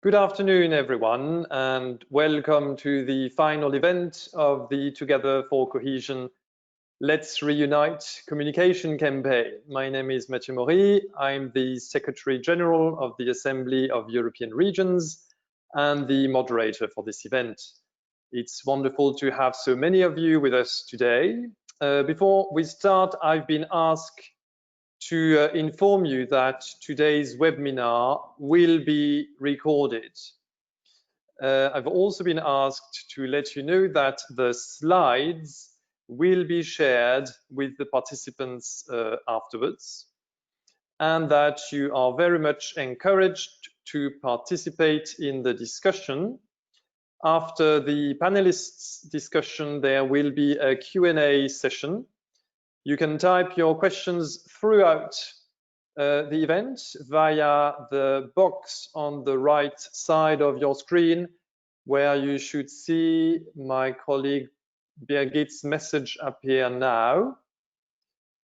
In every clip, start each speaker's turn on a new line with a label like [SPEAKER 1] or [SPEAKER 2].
[SPEAKER 1] Good afternoon, everyone, and welcome to the final event of the Together for Cohesion Let's Reunite communication campaign. My name is Michiel. I'm the Secretary-General of the Assembly of European Regions and the moderator for this event. It's wonderful to have so many of you with us today. Before we start, I've been asked to inform you that today's webinar will be recorded. I've also been asked to let you know that the slides will be shared with the participants afterwards, and that you are very much encouraged to participate in the discussion. After the panelists' discussion, there will be a Q&A session. You can type your questions throughout the event via the box on the right side of your screen, where you should see my colleague Birgit's message appear now.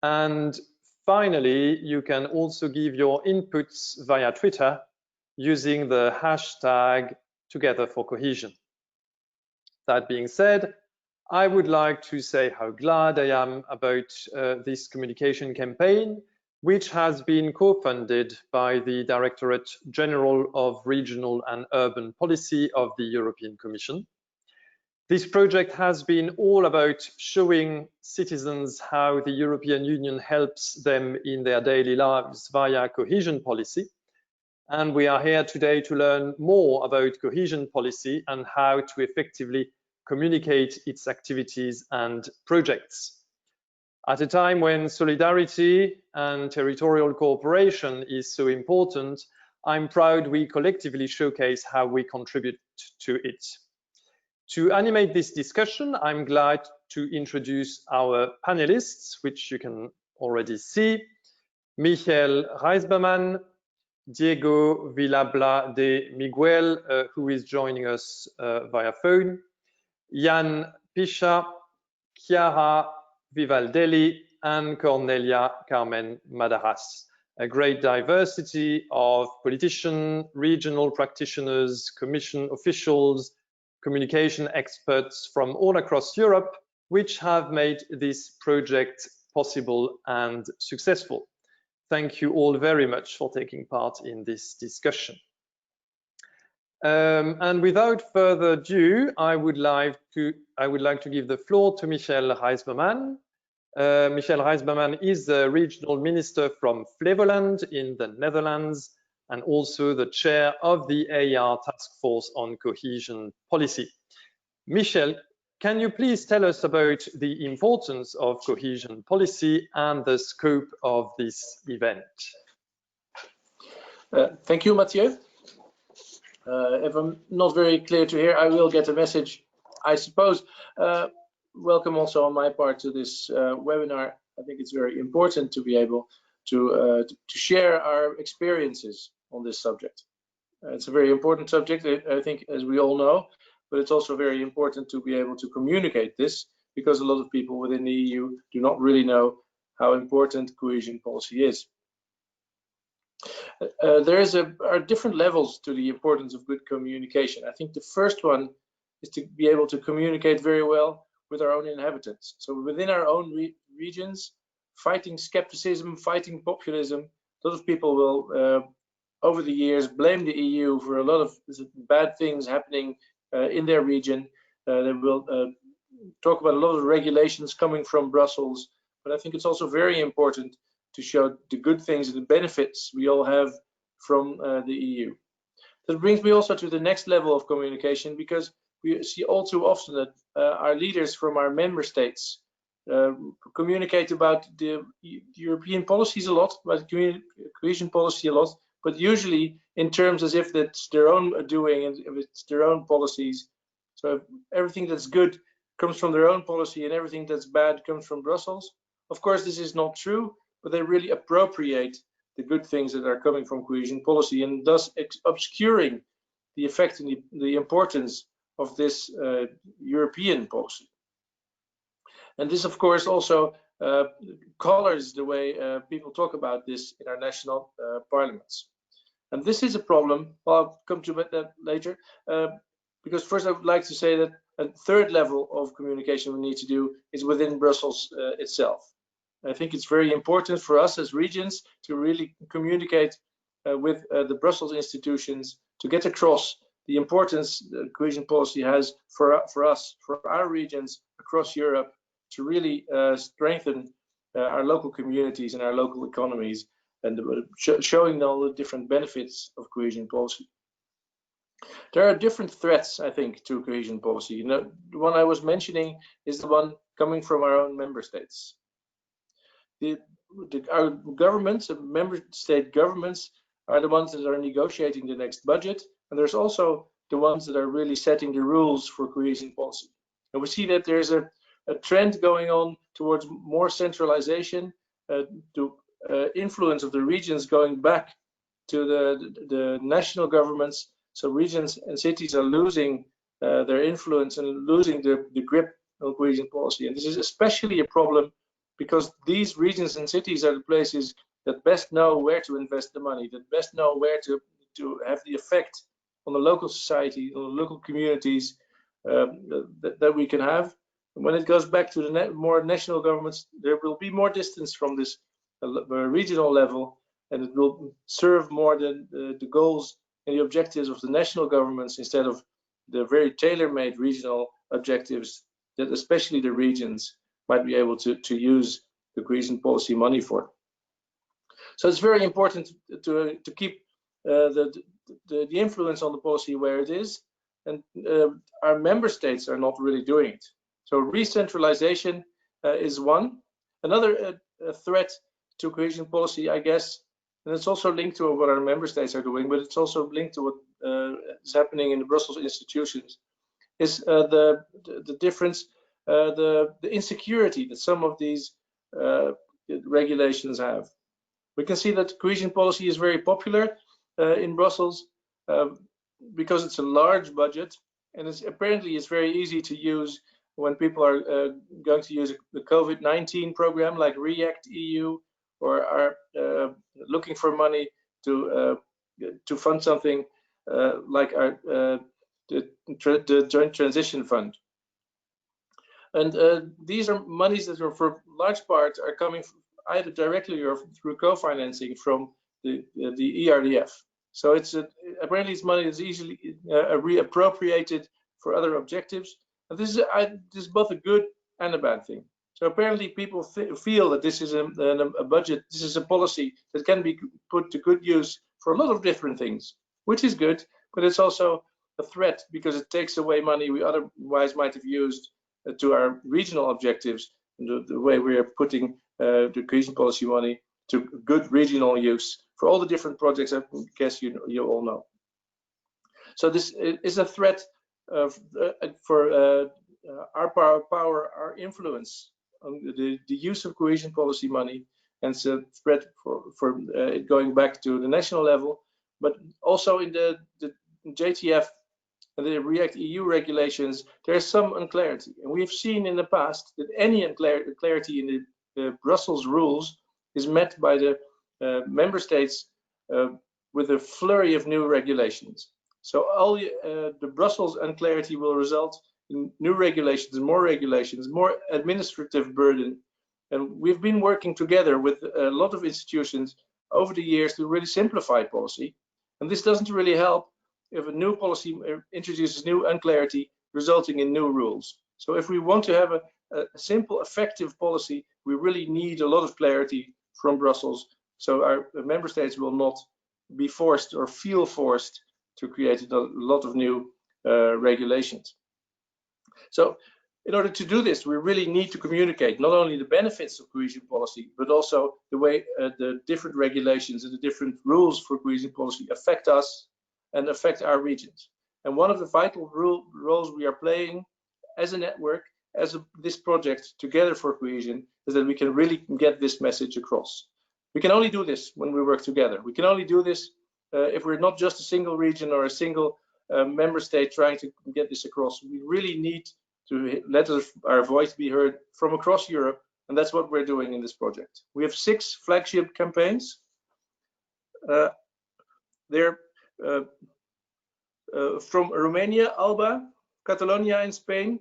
[SPEAKER 1] And finally, you can also give your inputs via Twitter using the hashtag #TogetherForCohesion. That being said, I would like to say how glad I am about this communication campaign, which has been co-funded by the Directorate-General of Regional and Urban Policy of the European Commission. This project has been all about showing citizens how the European Union helps them in their daily lives via cohesion policy. And we are here today to learn more about cohesion policy and how to effectively communicate its activities and projects. At a time when solidarity and territorial cooperation is so important, I'm proud we collectively showcase how we contribute to it. To animate this discussion, I'm glad to introduce our panelists, which you can already see. Michiel Rijsberman, Diego Villalba de Miguel, who is joining us via phone, Jan Pycha, Chiara Vivaldelli, and Cornelia Carmen Madaras. A great diversity of politicians, regional practitioners, commission officials, communication experts from all across Europe, which have made this project possible and successful. Thank you all very much for taking part in this discussion. And without further ado, I would like to give the floor to Michiel Rijsberman. Michiel Rijsberman is the regional minister from Flevoland in the Netherlands and also the chair of the AR Task Force on Cohesion Policy. Michiel, can you please tell us about the importance of cohesion policy and the scope of this event?
[SPEAKER 2] Thank you, Mathieu. If I'm not very clear to hear, I will get a message, I suppose. Welcome also on my part to this webinar. I think it's very important to be able to share our experiences on this subject. It's a very important subject, I think, as we all know, but it's also very important to be able to communicate this, because a lot of people within the EU do not really know how important cohesion policy is. There are different levels to the importance of good communication. I think the first one is to be able to communicate very well with our own inhabitants. So within our own regions, fighting skepticism, fighting populism, a lot of people will, over the years, blame the EU for a lot of bad things happening in their region. They will talk about a lot of regulations coming from Brussels, but I think it's also very important to show the good things and the benefits we all have from the EU. That brings me also to the next level of communication, because we see all too often that our leaders from our member states communicate about the European policies a lot, about cohesion policy a lot, but usually in terms as if that's their own doing and if it's their own policies. So everything that's good comes from their own policy and everything that's bad comes from Brussels. Of course, this is not true, but they really appropriate the good things that are coming from cohesion policy, and thus obscuring the effect and the importance of this European policy. And this, of course, also colors the way people talk about this in our national parliaments. And this is a problem. Well, I'll come to that later, because first I would like to say that a third level of communication we need to do is within Brussels itself. I think it's very important for us as regions to really communicate with the Brussels institutions to get across the importance that cohesion policy has for us, for our regions across Europe, to really strengthen our local communities and our local economies, and showing all the different benefits of cohesion policy. There are different threats, I think, to cohesion policy. You know, the one I was mentioning is the one coming from our own member states. Our governments, member state governments, are the ones that are negotiating the next budget, and there's also the ones that are really setting the rules for cohesion policy. And we see that there's a trend going on towards more centralization, to influence of the regions going back to the national governments. So regions and cities are losing their influence and losing the grip on cohesion policy. And this is especially a problem because these regions and cities are the places that best know where to invest the money, that best know where to have the effect on the local society, on the local communities that we can have. And when it goes back to the more national governments, there will be more distance from this regional level, and it will serve more the goals and the objectives of the national governments instead of the very tailor-made regional objectives that especially the regions might be able to use the cohesion policy money for. So it's very important to keep the influence on the policy where it is, and our member states are not really doing it. So re-centralization is one. Another threat to cohesion policy, I guess, and it's also linked to what our member states are doing, but it's also linked to what is happening in the Brussels institutions, is the difference, the insecurity that some of these regulations have. We can see that cohesion policy is very popular in Brussels because it's a large budget, and apparently it's very easy to use when people are going to use the COVID-19 program like REACT-EU, or are looking for money to fund something like the Joint Transition Fund. And these are monies that are, for large part, are coming either directly or through co-financing from the ERDF. So it's apparently it's money that's easily reappropriated for other objectives. And this is both a good and a bad thing. So apparently people feel that this is a budget, this is a policy that can be put to good use for a lot of different things, which is good, but it's also a threat because it takes away money we otherwise might have used to our regional objectives, and the way we are putting the cohesion policy money to good regional use for all the different projects I guess you all know. So this is a threat for our power, our influence on the use of cohesion policy money, and it's a threat for it going back to the national level, but also in the JTF and the REACT-EU regulations, there's some unclarity. And we've seen in the past that any unclarity in the Brussels rules is met by the member states with a flurry of new regulations. So all the Brussels unclarity will result in new regulations, more administrative burden. And we've been working together with a lot of institutions over the years to really simplify policy. And this doesn't really help if a new policy introduces new unclarity, resulting in new rules. So if we want to have a simple, effective policy, we really need a lot of clarity from Brussels, so our member states will not be forced or feel forced to create a lot of new regulations. So in order to do this, we really need to communicate not only the benefits of cohesion policy, but also the way the different regulations and the different rules for cohesion policy affect us and affect our regions. And one of the vital roles we are playing as a network, as this project Together for Cohesion, is that we can really get this message across. We can only do this when we work together. We can only do this if we're not just a single region or a single member state trying to get this across. We really need to let our voice be heard from across Europe, and that's what we're doing in this project. We have 6 flagship campaigns. They're from Romania, Alba, Catalonia in Spain,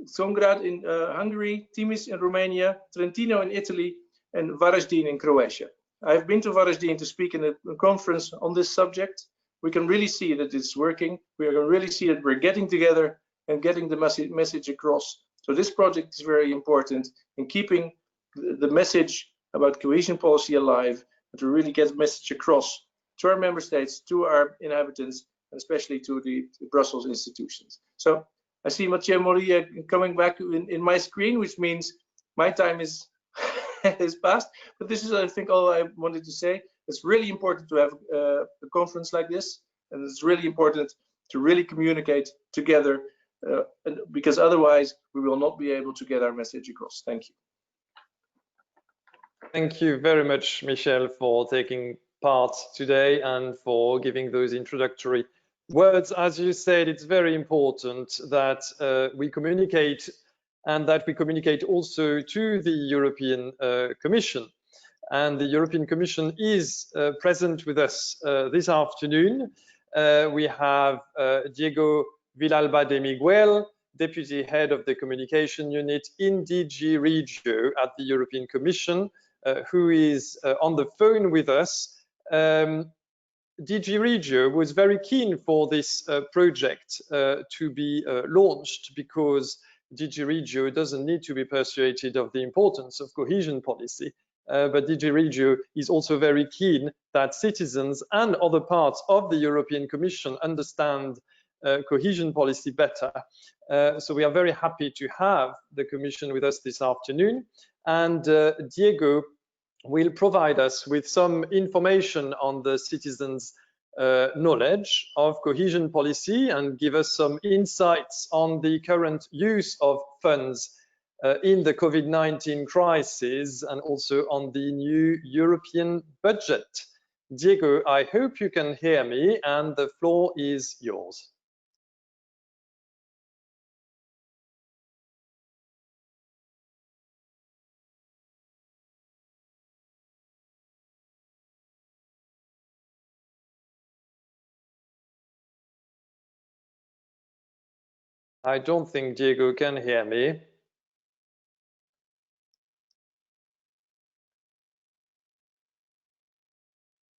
[SPEAKER 2] Songrad in Hungary, Timis in Romania, Trentino in Italy, and Varaždin in Croatia. I've been to Varaždin to speak in a conference on this subject. We can really see that it's working. We can really see that we're getting together and getting the message across. So this project is very important in keeping the message about cohesion policy alive, and to really get the message across to our member states, to our inhabitants, and especially to the Brussels institutions. So I see Michiel Moria coming back in my screen, which means my time is is past. But this is, I think, all I wanted to say. It's really important to have a conference like this, and it's really important to really communicate together, because otherwise we will not be able to get our message across. Thank you.
[SPEAKER 1] Thank you very much, Michiel, for taking part today and for giving those introductory words. As you said, it's very important that we communicate, and that we communicate also to the European Commission. And the European Commission is present with us this afternoon. We have Diego Villalba de Miguel, Deputy Head of the Communication Unit in DG Regio at the European Commission, who is on the phone with us. DG Regio was very keen for this project to be launched, because DG Regio doesn't need to be persuaded of the importance of cohesion policy, but DG Regio is also very keen that citizens and other parts of the European Commission understand cohesion policy better. So we are very happy to have the Commission with us this afternoon, and Diego will provide us with some information on the citizens' knowledge of cohesion policy and give us some insights on the current use of funds in the COVID-19 crisis, and also on the new European budget. Diego, I hope you can hear me, and the floor is yours. I don't think Diego can hear me.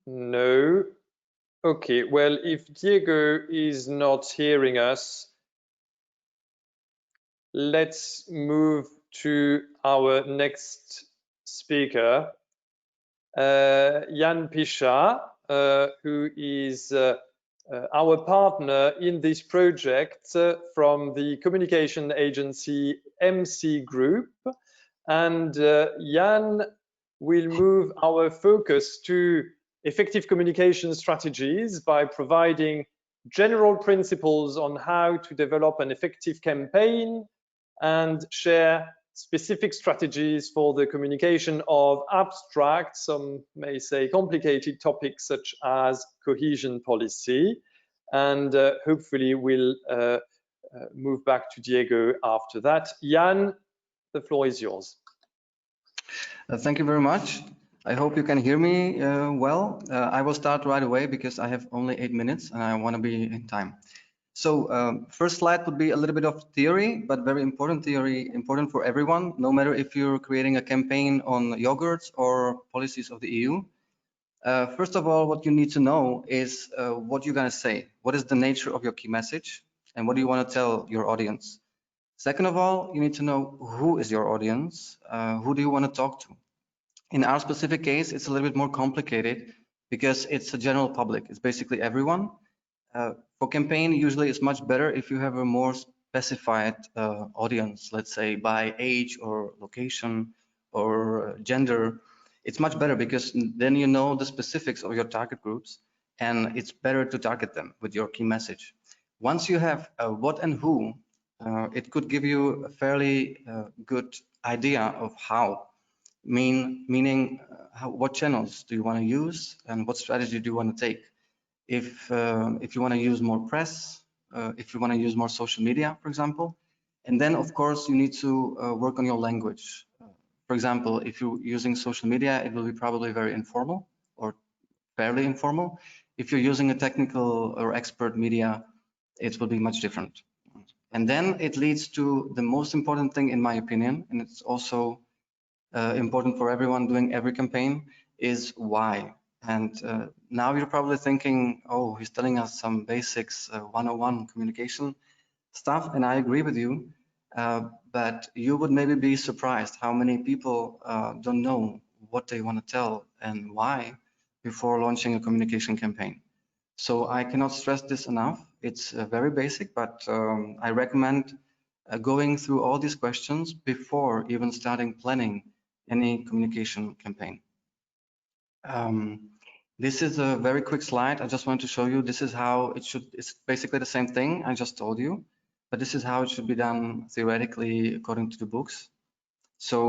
[SPEAKER 1] No. Okay, well, if Diego is not hearing us, let's move to our next speaker, Jan Pycha, who is our partner in this project from the communication agency MC Group. And Jan will move our focus to effective communication strategies by providing general principles on how to develop an effective campaign and share specific strategies for the communication of abstract, some may say complicated topics such as cohesion policy. And hopefully we'll move back to Diego after that. Jan, the floor is yours.
[SPEAKER 3] Thank you very much. I hope you can hear me well. I will start right away because I have only 8 minutes and I want to be in time. So first slide would be a little bit of theory, but very important theory, important for everyone, no matter if you're creating a campaign on yogurts or policies of the EU. First of all, what you need to know is what you're going to say. What is the nature of your key message and what do you want to tell your audience? Second of all, you need to know who is your audience, who do you want to talk to? In our specific case, it's a little bit more complicated because it's a general public. It's basically everyone. For campaign, usually it's much better if you have a more specified audience, let's say by age or location or gender. It's much better because then you know the specifics of your target groups and it's better to target them with your key message. Once you have what and who, it could give you a fairly good idea of how, meaning what channels do you want to use and what strategy do you want to take. If you want to use more press, if you want to use more social media, for example, and then of course you need to work on your language. For example, if you're using social media, it will be probably very informal or fairly informal. If you're using a technical or expert media, it will be much different. And then it leads to the most important thing, in my opinion, and it's also important for everyone doing every campaign, is why. And now you're probably thinking, oh, he's telling us some basics 101 communication stuff, and I agree with you, but you would maybe be surprised how many people don't know what they want to tell and why before launching a communication campaign. So I cannot stress this enough. It's very basic, but I recommend going through all these questions before even starting planning any communication campaign. This is a very quick slide. I just want to show you, this is how it should, it's basically the same thing I just told you, but this is how it should be done theoretically according to the books. So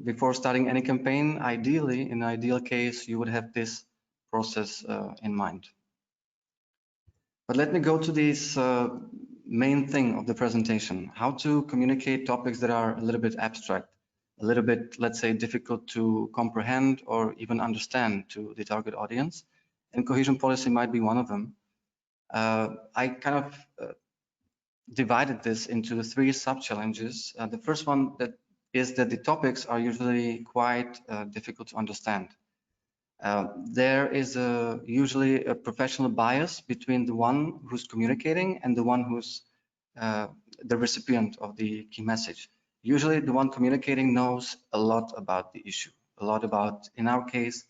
[SPEAKER 3] before starting any campaign, ideally, in an ideal case, you would have this process in mind. But let me go to this main thing of the presentation, how to communicate topics that are a little bit abstract, a little bit, let's say, difficult to comprehend or even understand to the target audience. And cohesion policy might be one of them. I kind of divided this into 3 sub-challenges. The first one is that the topics are usually quite difficult to understand. There is usually a professional bias between the one who's communicating and the one who's the recipient of the key message. Usually the one communicating knows a lot about the issue, a lot about, in our case,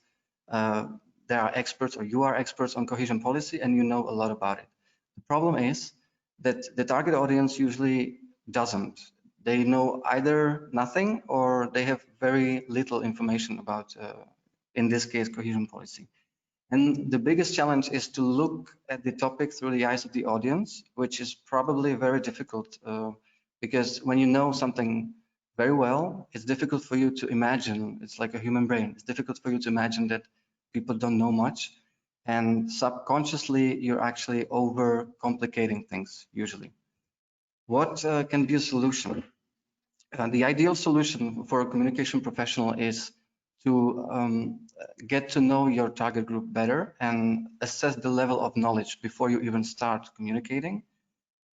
[SPEAKER 3] there are experts, or you are experts on cohesion policy and you know a lot about it. The problem is that the target audience usually doesn't. They know either nothing or they have very little information about in this case, cohesion policy. And the biggest challenge is to look at the topic through the eyes of the audience, which is probably very difficult because when you know something very well, it's difficult for you to imagine, it's like a human brain, it's difficult for you to imagine that people don't know much. And subconsciously, you're actually over complicating things, usually. What can be a solution? The ideal solution for a communication professional is to get to know your target group better and assess the level of knowledge before you even start communicating.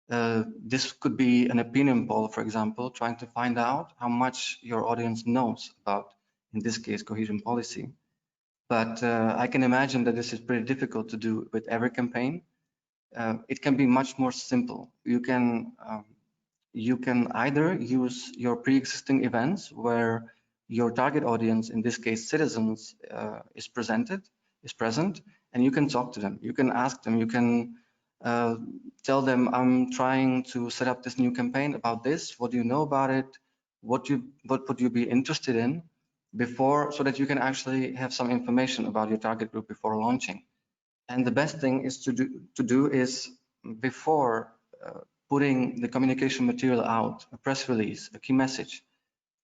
[SPEAKER 3] This could be an opinion poll, for example, trying to find out how much your audience knows about, in this case, cohesion policy. But I can imagine that this is pretty difficult to do with every campaign. It can be much more simple. You can either use your pre-existing events where your target audience, in this case citizens, is present, and you can talk to them. You can ask them, you can tell them, I'm trying to set up this new campaign about this. What do you know about it? What would you be interested in before, so that you can actually have some information about your target group before launching. And the best thing is to do is before putting the communication material out, a press release, a key message,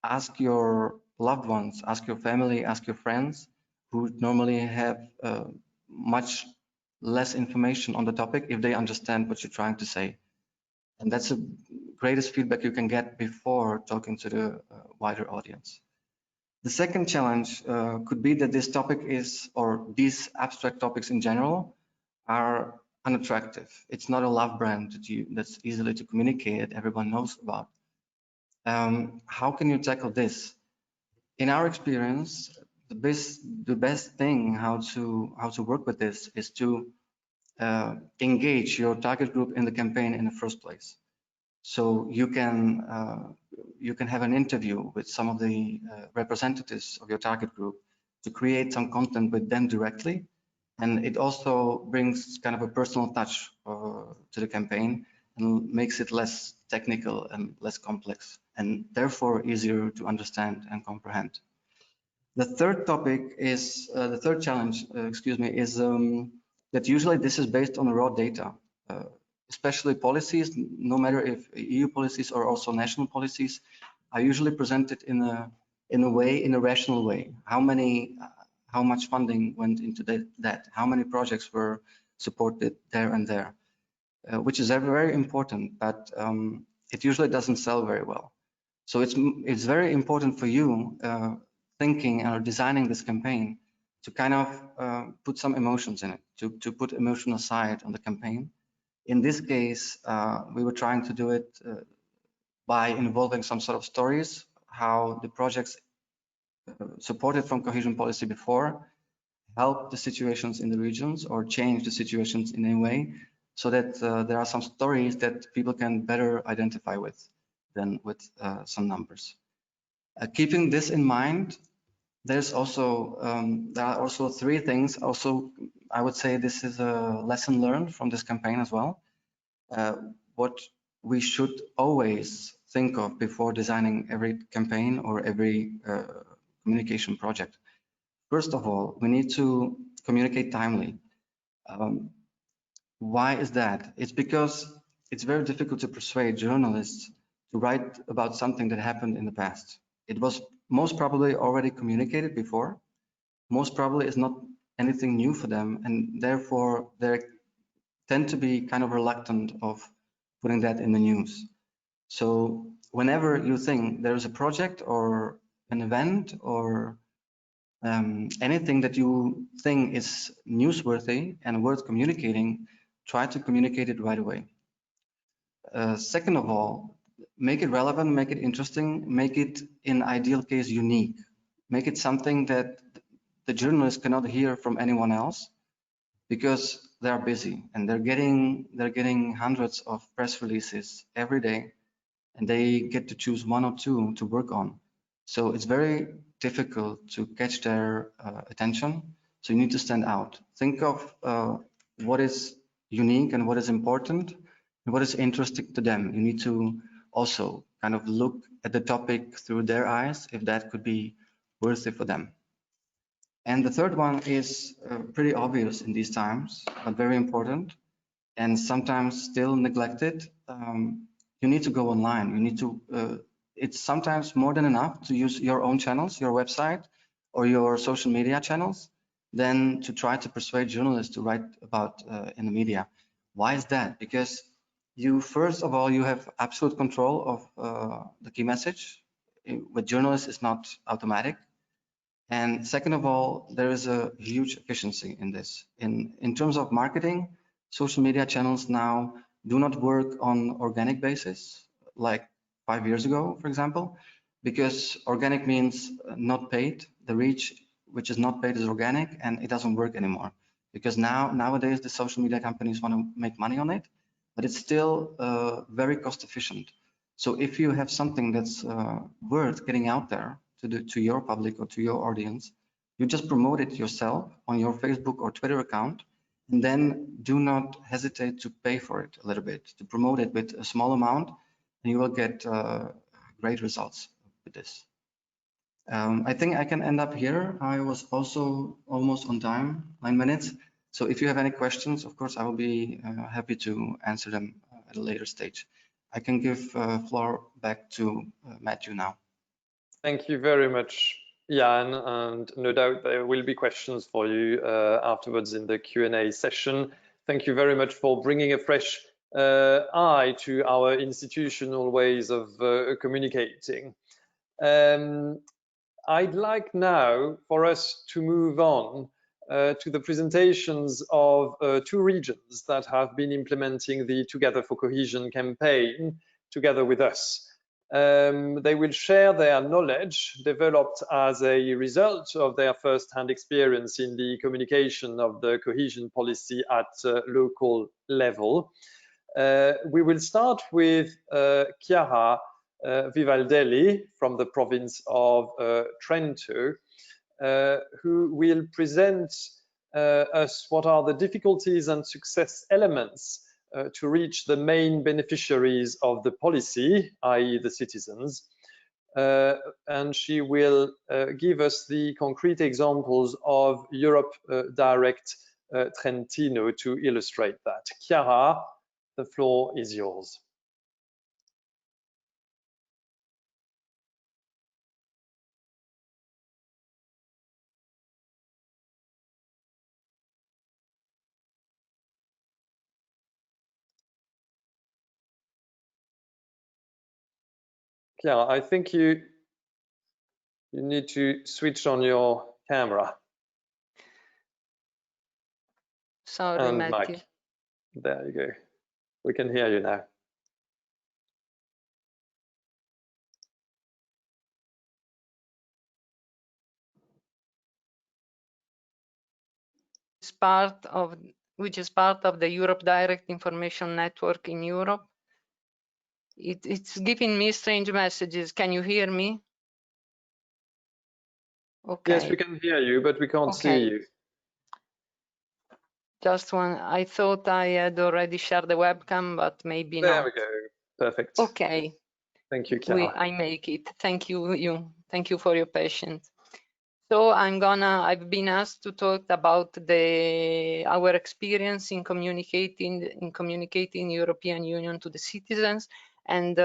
[SPEAKER 3] ask your loved ones, ask your family, ask your friends who normally have much less information on the topic if they understand what you're trying to say. And that's the greatest feedback you can get before talking to the wider audience. The second challenge could be that this topic is, or these abstract topics in general, are unattractive. It's not a love brand that's easily to communicate, everyone knows about. How can you tackle this? In our experience, the best thing how to work with this is to engage your target group in the campaign in the first place. So you can have an interview with some of the representatives of your target group to create some content with them directly. And it also brings kind of a personal touch to the campaign and makes it less technical and less complex, and therefore easier to understand and comprehend. The third topic is, the third challenge, is that usually this is based on raw data, especially policies, no matter if EU policies or also national policies, are usually presented in a rational way. How much funding went into that? How many projects were supported there and there? Which is very important, but it usually doesn't sell very well. So it's very important for you thinking or designing this campaign to kind of put some emotions in it, to put emotion aside on the campaign. In this case, we were trying to do it by involving some sort of stories, how the projects supported from cohesion policy before help the situations in the regions or change the situations in a way, so that there are some stories that people can better identify with than with some numbers. Keeping this in mind, there's also there are also three things. Also, I would say this is a lesson learned from this campaign as well. What we should always think of before designing every campaign or every communication project. First of all, we need to communicate timely. Why is that? It's because it's very difficult to persuade journalists to write about something that happened in the past. It was most probably already communicated before. Most probably is not anything new for them, and therefore they tend to be kind of reluctant of putting that in the news. So whenever you think there is a project or an event or anything that you think is newsworthy and worth communicating, try to communicate it right away. Second of all, make it relevant, make it interesting, make it in ideal case unique. Make it something that the journalists cannot hear from anyone else because they are busy and they're getting hundreds of press releases every day, and they get to choose one or two to work on. So it's very difficult to catch their attention. So you need to stand out. Think of what is unique and what is important and what is interesting to them. You need to also kind of look at the topic through their eyes, if that could be worthy for them. And the third one is pretty obvious in these times, but very important and sometimes still neglected. You need to go online. You need to, it's sometimes more than enough to use your own channels, your website or your social media channels, than to try to persuade journalists to write about in the media. Why is that? Because you, first of all, you have absolute control of the key message. With journalists, it's not automatic. And second of all, there is a huge efficiency in this. In terms of marketing, social media channels now do not work on organic basis, like 5 years ago, for example, because organic means not paid. The reach which is not paid is organic, and it doesn't work anymore. Because nowadays the social media companies want to make money on it, but it's still very cost efficient. So if you have something that's worth getting out there to your public or to your audience, you just promote it yourself on your Facebook or Twitter account, and then do not hesitate to pay for it a little bit, to promote it with a small amount, and you will get great results with this. I think I can end up here. I was also almost on time, 9 minutes. So if you have any questions, of course, I will be happy to answer them at a later stage. I can give floor back to Matthew now.
[SPEAKER 1] Thank you very much, Jan, and no doubt there will be questions for you afterwards in the Q&A session. Thank you very much for bringing a fresh eye to our institutional ways of communicating. I'd like now for us to move on to the presentations of two regions that have been implementing the Together for Cohesion campaign together with us. They will share their knowledge developed as a result of their first-hand experience in the communication of the cohesion policy at local level. We will start with Chiara Vivaldelli from the province of Trento, who will present us what are the difficulties and success elements to reach the main beneficiaries of the policy, i.e. the citizens. And she will give us the concrete examples of Europe Direct Trentino to illustrate that. Chiara, the floor is yours. Chiara, I think you need to switch on your camera.
[SPEAKER 4] Sorry,
[SPEAKER 1] and
[SPEAKER 4] Matthew.
[SPEAKER 1] Mike. There you go. We can hear you now.
[SPEAKER 4] Which is part of the Europe Direct Information Network in Europe. It's giving me strange messages. Can you hear me? Okay.
[SPEAKER 1] Yes, we can hear you, but we can't see you.
[SPEAKER 4] Just one. I thought I had already shared the webcam, but maybe not.
[SPEAKER 1] There we go. Perfect.
[SPEAKER 4] Okay.
[SPEAKER 1] Thank you, Chiara.
[SPEAKER 4] I make it. Thank you. Thank you for your patience. So I've been asked to talk about our experience in communicating European Union to the citizens and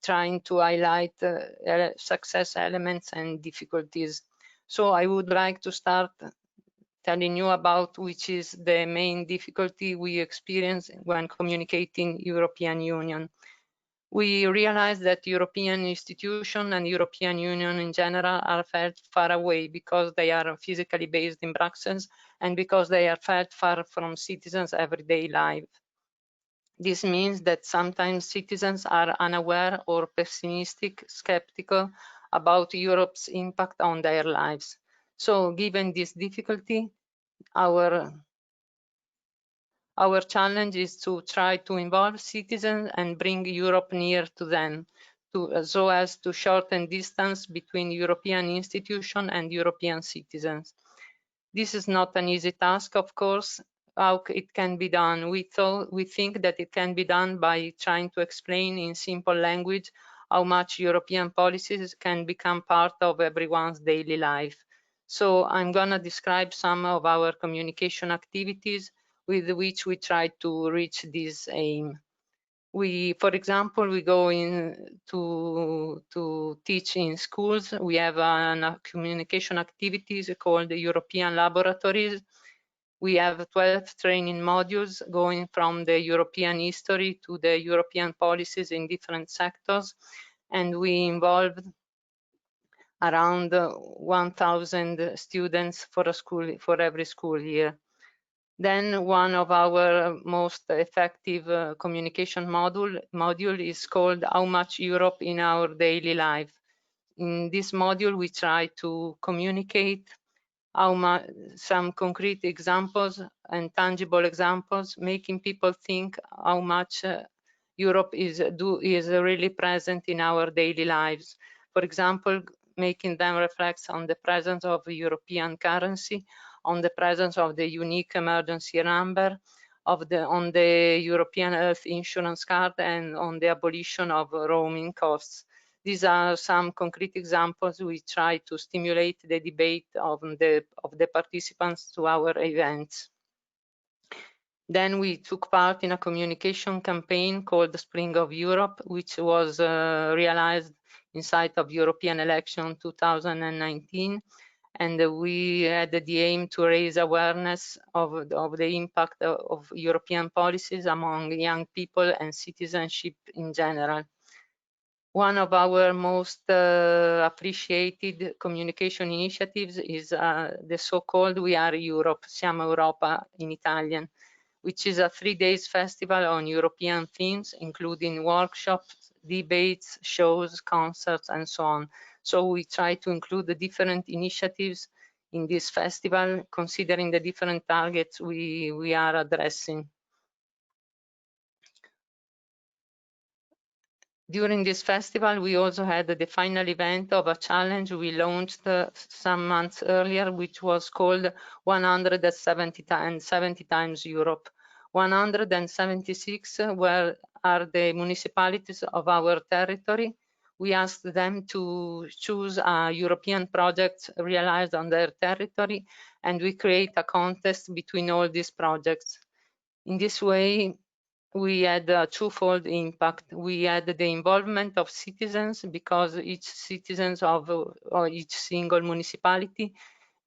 [SPEAKER 4] trying to highlight success elements and difficulties. So I would like to start telling you about which is the main difficulty we experience when communicating European Union. We realize that European institutions and European Union in general are felt far away because they are physically based in Brussels and because they are felt far from citizens' everyday life. This means that sometimes citizens are unaware or pessimistic, skeptical about Europe's impact on their lives. So given this difficulty, our challenge is to try to involve citizens and bring Europe near to them, so as to shorten distance between European institutions and European citizens. This is not an easy task, of course. How it can be done? We think that it can be done by trying to explain in simple language how much European policies can become part of everyone's daily life. So I'm going to describe some of our communication activities with which we try to reach this aim. For example, we go in to teach in schools. We have a communication activities called the European Laboratories. We have 12 training modules going from the European history to the European policies in different sectors. And we involved around 1,000 students for every school year. Then one of our most effective communication module is called How Much Europe in Our Daily Life. In this module, we try to communicate some concrete examples and tangible examples, making people think how much Europe is really present in our daily lives. For example, making them reflect on the presence of European currency, on the presence of the unique emergency number, on the European health insurance card, and on the abolition of roaming costs. These are some concrete examples. We try to stimulate the debate of the participants to our events. Then we took part in a communication campaign called the Spring of Europe, which was realized in sight of European election 2019. And we had the aim to raise awareness of the impact of European policies among young people and citizenship in general. One of our most appreciated communication initiatives is the so-called We Are Europe, Siamo Europa in Italian, which is a 3-day festival on European themes, including workshops, debates, shows, concerts, and so on. So we try to include the different initiatives in this festival, considering the different targets we are addressing. During this festival, we also had the final event of a challenge we launched some months earlier, which was called 170 times Europe. 176 are the municipalities of our territory. We asked them to choose a European project realized on their territory, and we create a contest between all these projects. In this way, we had a twofold impact. We had the involvement of citizens, because each citizens of each single municipality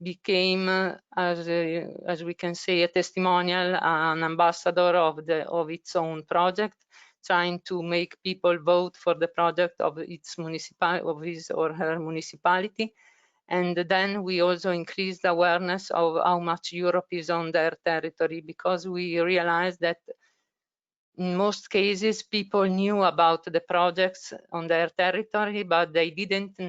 [SPEAKER 4] became, as we can say, a testimonial, an ambassador of its own project, trying to make people vote for the project of his or her municipality. And then we also increased awareness of how much Europe is on their territory, because we realized that in most cases people knew about the projects on their territory, but they didn't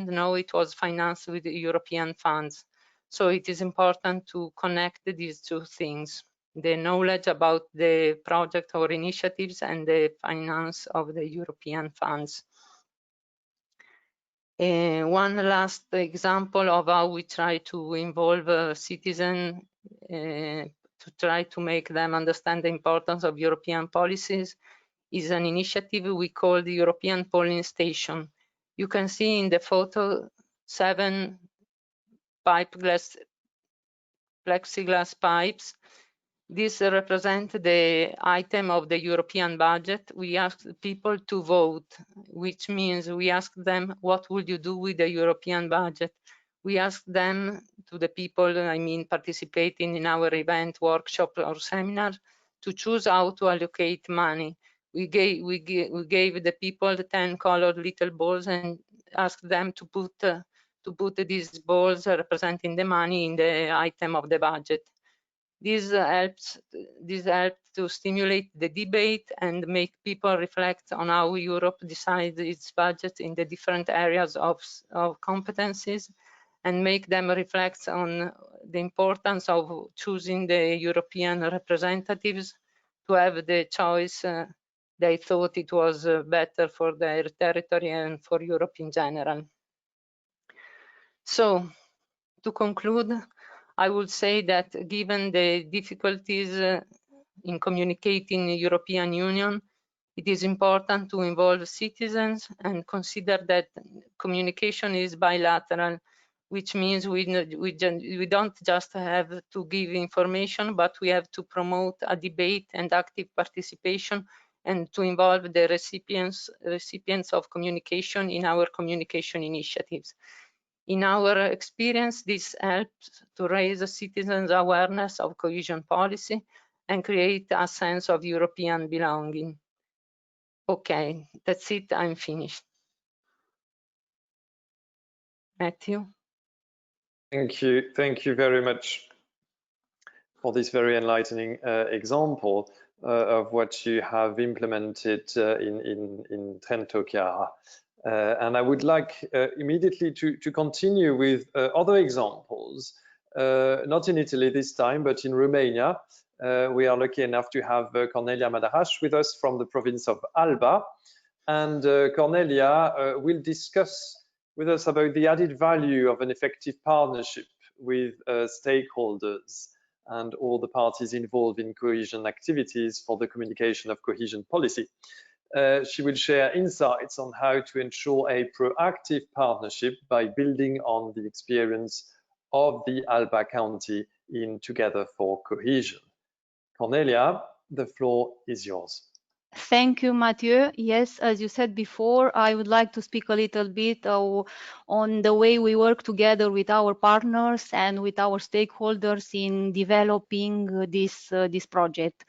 [SPEAKER 4] know it was financed with European funds. So it is important to connect these two things: the knowledge about the project or initiatives and the finance of the European funds. One last example of how we try to involve citizens to try to make them understand the importance of European policies is an initiative we call the European Polling Station. You can see in the photo 7 plexiglass pipes. These represent the item of the European budget. We ask people to vote, which means we ask them, what would you do with the European budget? We ask them, to the people, I mean, participating in our event, workshop, or seminar, to choose how to allocate money. We gave the people 10 colored little balls and asked them to put these balls representing the money in the item of the budget. This helps to stimulate the debate and make people reflect on how Europe decides its budget in the different areas of competencies, and make them reflect on the importance of choosing the European representatives to have the choice they thought it was better for their territory and for Europe in general. So, to conclude, I would say that given the difficulties in communicating the European Union, it is important to involve citizens and consider that communication is bilateral, which means we don't just have to give information, but we have to promote a debate and active participation, and to involve the recipients of communication in our communication initiatives. In our experience, this helps to raise the citizens' awareness of cohesion policy and create a sense of European belonging. Okay, that's it, I'm finished. Matthew?
[SPEAKER 1] Thank you very much for this very enlightening example of what you have implemented in Trento-Chiara. And I would like immediately to continue with other examples, not in Italy this time, but in Romania. We are lucky enough to have Cornelia Madaraș with us from the province of Alba. And Cornelia will discuss with us about the added value of an effective partnership with stakeholders and all the parties involved in cohesion activities for the communication of cohesion policy. She will share insights on how to ensure a proactive partnership by building on the experience of the Alba County in Together for Cohesion. Cornelia, the floor is yours.
[SPEAKER 5] Thank you, Mathieu. Yes, as you said before, I would like to speak a little bit on the way we work together with our partners and with our stakeholders in developing this project.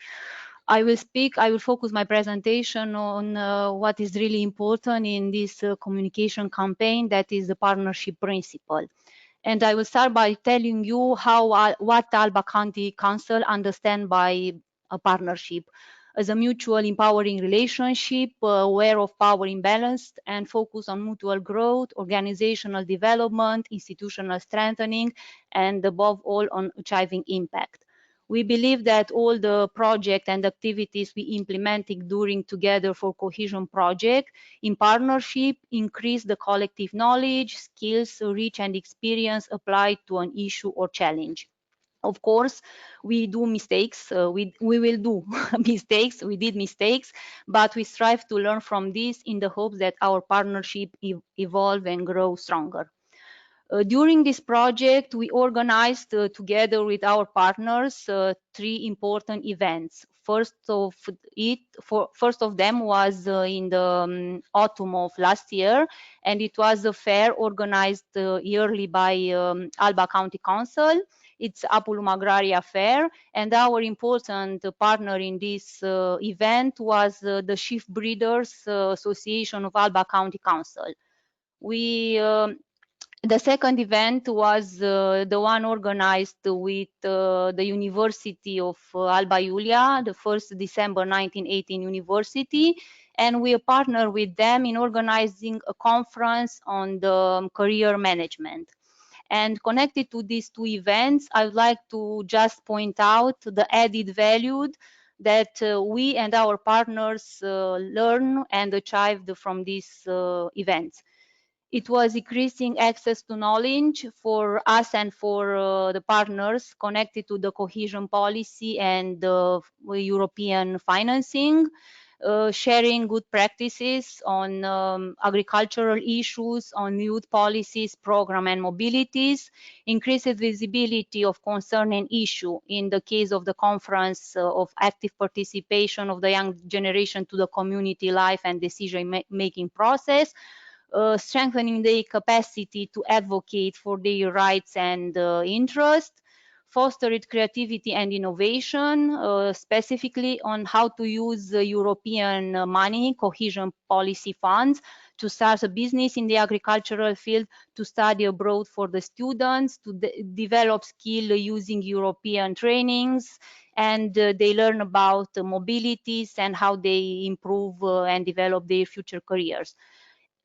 [SPEAKER 5] I will focus my presentation on what is really important in this communication campaign, that is the partnership principle. And I will start by telling you what Alba County Council understand by a partnership as a mutual empowering relationship, aware of power imbalance and focus on mutual growth, organizational development, institutional strengthening, and above all on achieving impact. We believe that all the projects and activities we implemented during Together for Cohesion project in partnership increase the collective knowledge, skills, reach, and experience applied to an issue or challenge. Of course, we do mistakes, we will do mistakes, we did mistakes, but we strive to learn from this in the hopes that our partnership evolve and grow stronger. During this project, we organized together with our partners 3 important events. First of them was in the autumn of last year, and it was a fair organized yearly by Alba County Council. It's Apulum Agraria Fair, and our important partner in this event was the Sheep Breeders Association of Alba County Council. We The second event was the one organized with the University of Alba Iulia, the 1st December 1918 University, and we partnered with them in organizing a conference on the career management. And connected to these two events, I would like to just point out the added value that we and our partners learn and achieved from these events. It was increasing access to knowledge for us and for the partners connected to the cohesion policy and European financing, sharing good practices on agricultural issues, on youth policies, program and mobilities, increased visibility of concerning issue in the case of the conference of active participation of the young generation to the community life and decision-making process, strengthening their capacity to advocate for their rights and interests, fostered creativity and innovation, specifically on how to use European money, cohesion policy funds, to start a business in the agricultural field, to study abroad for the students, to develop skill using European trainings, and they learn about mobilities and how they improve and develop their future careers.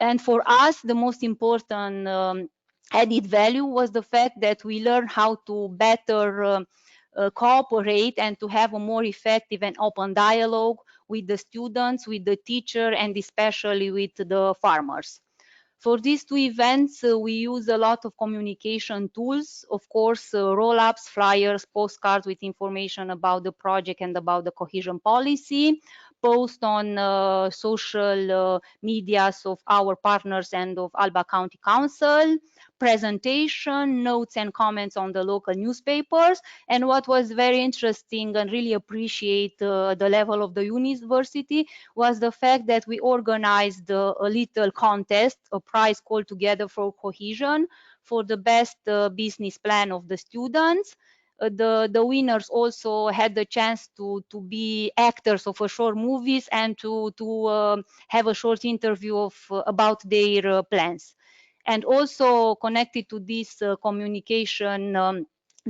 [SPEAKER 5] And for us, the most important added value was the fact that we learned how to better cooperate and to have a more effective and open dialogue with the students, with the teacher, and especially with the farmers. For these two events, we use a lot of communication tools, of course, roll-ups, flyers, postcards with information about the project and about the cohesion policy, post on social medias of our partners and of Alba County Council, presentation, notes and comments on the local newspapers. And what was very interesting and really appreciate the level of the university was the fact that we organized a little contest, a prize called Together for Cohesion, for the best business plan of the students. The winners also had the chance to be actors of a short movies and to have a short interview of about their plans. And also connected to this communication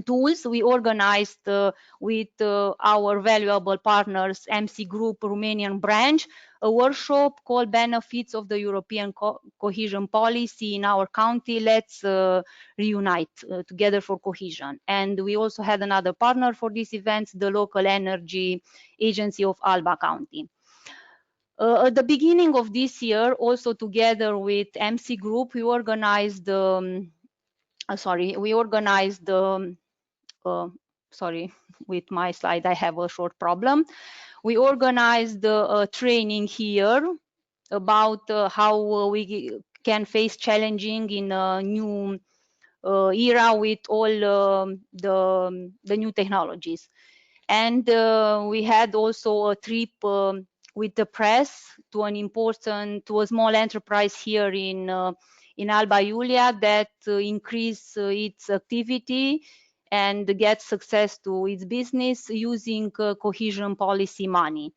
[SPEAKER 5] tools, we organized with our valuable partners, MC Group Romanian branch, a workshop called Benefits of the European Cohesion Policy in our county. Let's reunite together for cohesion. And we also had another partner for this event, the local energy agency of Alba County. At the beginning of this year, also together with MC Group, we organized sorry, with my slide, I have a short problem. We organized a training here about how we can face challenging in a new era with all the new technologies. And we had also a trip with the press to a small enterprise here in Alba Iulia that increase its activity and get success to its business using cohesion policy money.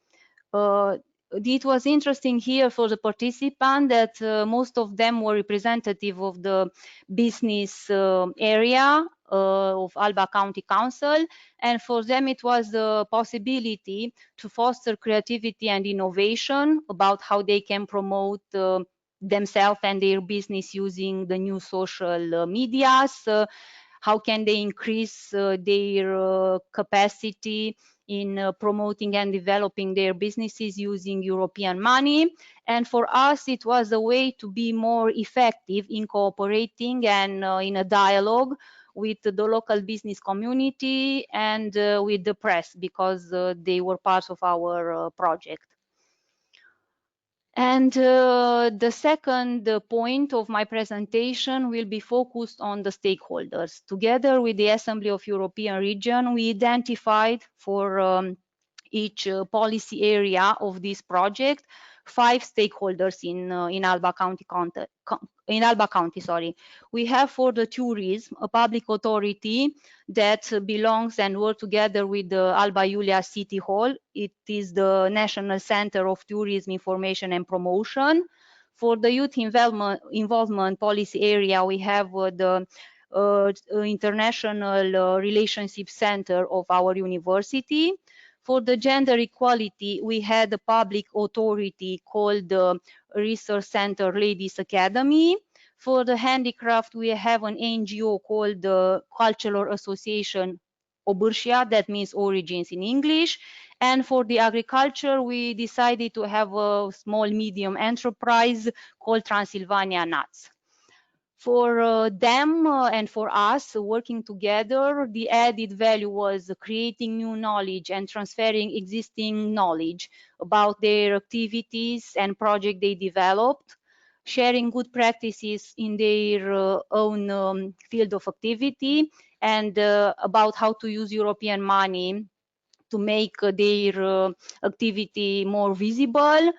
[SPEAKER 5] It was interesting here for the participant that most of them were representative of the business area of Alba County Council, and for them it was the possibility to foster creativity and innovation about how they can promote themselves and their business using the new social medias. How can they increase their capacity in promoting and developing their businesses using European money. And for us, it was a way to be more effective in cooperating and in a dialogue with the local business community and with the press, because they were part of our project. And the second point of my presentation will be focused on the stakeholders. Together with the Assembly of European Region, we identified for each policy area of this project 5 stakeholders in Alba County. Sorry, we have for the tourism a public authority that belongs and work together with the Alba Iulia City Hall. It is the National Center of Tourism Information and Promotion. For the youth involvement policy area, we have the International Relationship Center of our university. For the gender equality, we had a public authority called the Research Center Ladies Academy. For the handicraft, we have an NGO called the Cultural Association Obârșia, that means origins in English. And for the agriculture, we decided to have a small medium enterprise called Transylvania Nuts. For them and for us working together, the added value was creating new knowledge and transferring existing knowledge about their activities and projects they developed, sharing good practices in their own field of activity, and about how to use European money to make their activity more visible,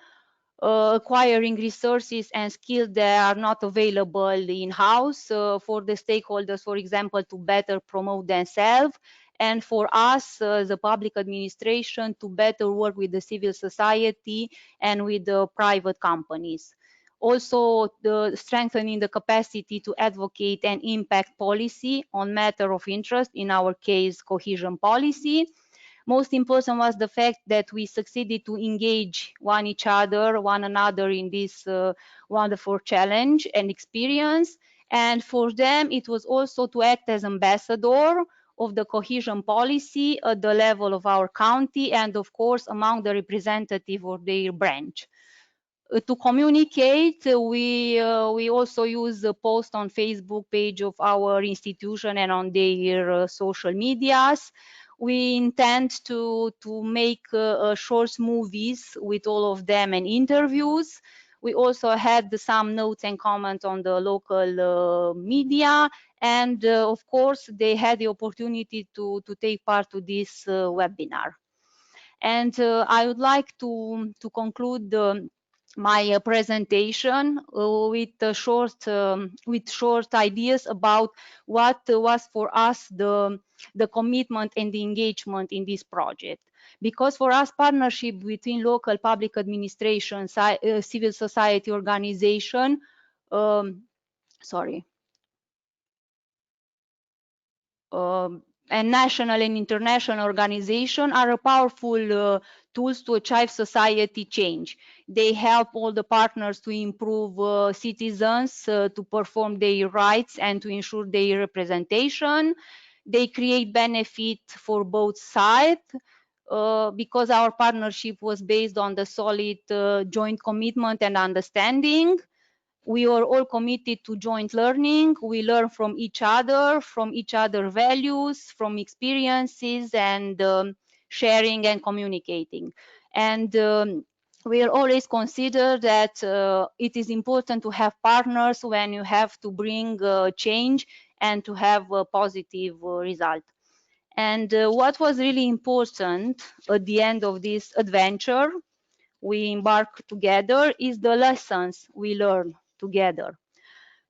[SPEAKER 5] acquiring resources and skills that are not available in-house for the stakeholders, for example, to better promote themselves, and for us, the public administration, to better work with the civil society and with the private companies. Also, strengthening the capacity to advocate and impact policy on matter of interest, in our case, cohesion policy. Most important was the fact that we succeeded to engage one another in this wonderful challenge and experience. And for them, it was also to act as ambassador of the cohesion policy at the level of our county and, of course, among the representative of their branch. To communicate, we also use a post on Facebook page of our institution and on their social medias. We intend to make short movies with all of them and interviews. We also had some notes and comments on the local media, and of course they had the opportunity to take part to this webinar. And I would like to conclude my presentation with short ideas about what was for us the commitment and the engagement in this project. Because for us, partnership between local public administration, civil society organization, and national and international organizations are powerful tools to achieve society change. They help all the partners to improve citizens to perform their rights and to ensure their representation. They create benefit for both sides because our partnership was based on the solid joint commitment and understanding. We are all committed to joint learning. We learn from each other values, from experiences, and sharing and communicating. And we are always consider that it is important to have partners when you have to bring change and to have a positive result. And what was really important at the end of this adventure we embark together is the lessons we learn together.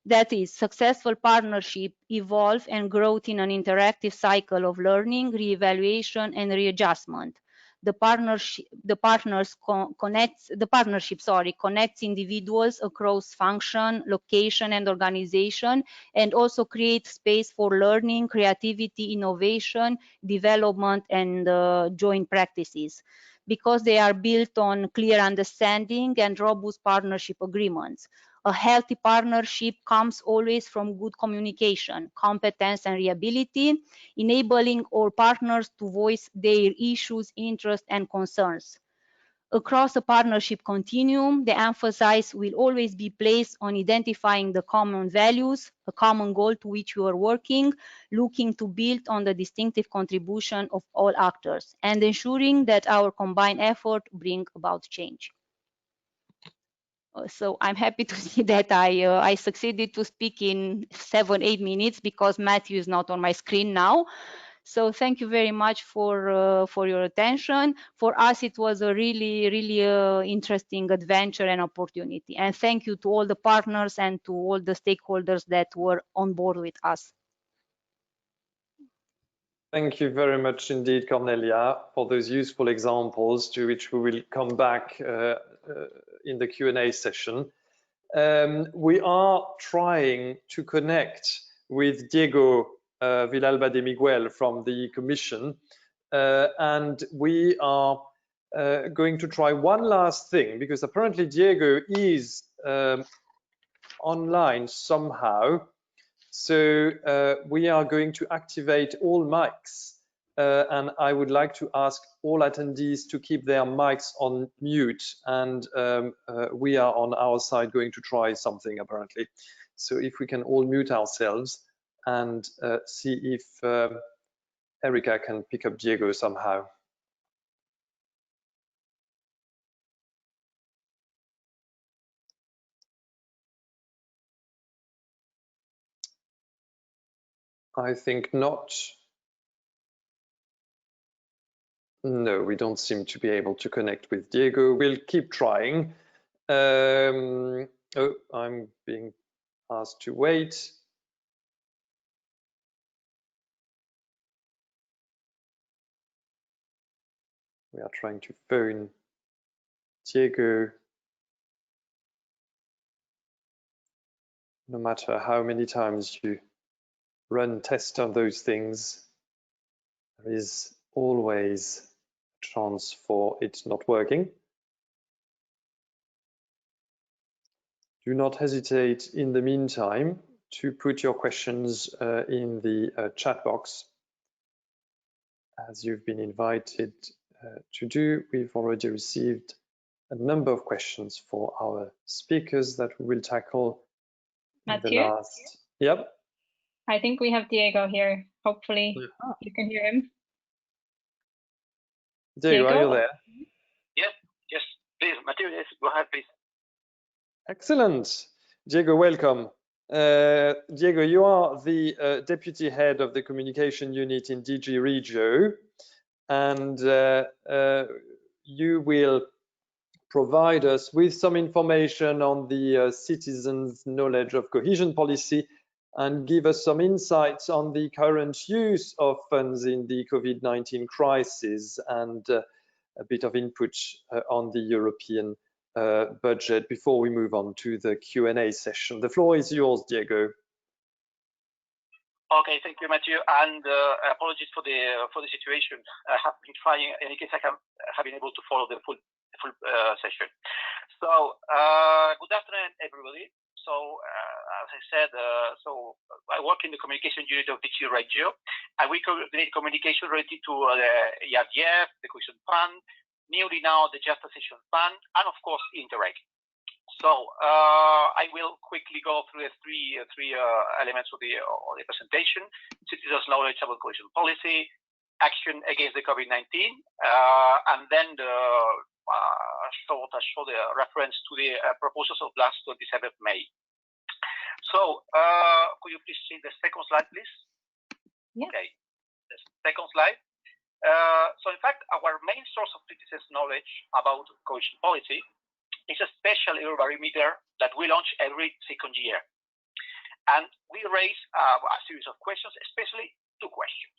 [SPEAKER 5] That is, successful partnership evolve and growth in an interactive cycle of learning, reevaluation, and readjustment. The partnership connects individuals across function, location, and organization, and also creates space for learning, creativity, innovation, development, and joint practices, because they are built on clear understanding and robust partnership agreements. A healthy partnership comes always from good communication, competence, and reliability, enabling all partners to voice their issues, interests, and concerns. Across the partnership continuum, the emphasis will always be placed on identifying the common values, a common goal to which we are working, looking to build on the distinctive contribution of all actors, and ensuring that our combined effort bring about change. So I'm happy to see that I succeeded to speak in 7-8 minutes because Matthew is not on my screen now. So thank you very much for your attention. For us, it was a really interesting adventure and opportunity. And thank you to all the partners and to all the stakeholders that were on board with us.
[SPEAKER 1] Thank you very much indeed, Cornelia, for those useful examples to which we will come back in the Q&A session. We are trying to connect with Diego Villalba de Miguel from the Commission, and we are going to try one last thing, because apparently Diego is online somehow. So we are going to activate all mics, and I would like to ask all attendees to keep their mics on mute, and we are on our side going to try something apparently. So if we can all mute ourselves and see if Erica can pick up Diego somehow. I think not. No, we don't seem to be able to connect with Diego. We'll keep trying. Oh, I'm being asked to wait. We are trying to phone Diego. No matter how many times you run tests on those things, there is always a chance for it not working. Do not hesitate in the meantime to put your questions in the chat box, as you've been invited to do. We've already received a number of questions for our speakers that we will tackle in the last. Yep.
[SPEAKER 6] I think we have Diego here. Hopefully you can hear him.
[SPEAKER 1] Diego, are you there?
[SPEAKER 7] Yes, please, Mathieu, yes, go ahead, please.
[SPEAKER 1] Excellent. Diego, welcome. Diego, you are the Deputy Head of the Communication Unit in DG Regio, and you will provide us with some information on the citizens' knowledge of cohesion policy and give us some insights on the current use of funds in the COVID-19 crisis, and a bit of input on the European budget before we move on to the Q&A session. The floor is yours, Diego.
[SPEAKER 7] Okay, thank you, Mathieu, and apologies for the situation. I have been trying. In any case, I have been able to follow the full session. So, good afternoon, everybody. So, as I said, so I work in the communication unit of DG Regio, and we coordinate communication related to the ERDF, the Cohesion Fund, newly now the Just Transition Fund, and of course Interreg. So I will quickly go through the three elements of the presentation: citizens' knowledge about cohesion policy, action against the COVID-19, and then show the reference to the proposals of last 27th May. So could you please see the second slide, please? Yeah. Okay, the second slide. So in fact, our main source of citizens' knowledge about cohesion policy is a special Eurobarometer that we launch every second year. And we raise a series of questions, especially two questions.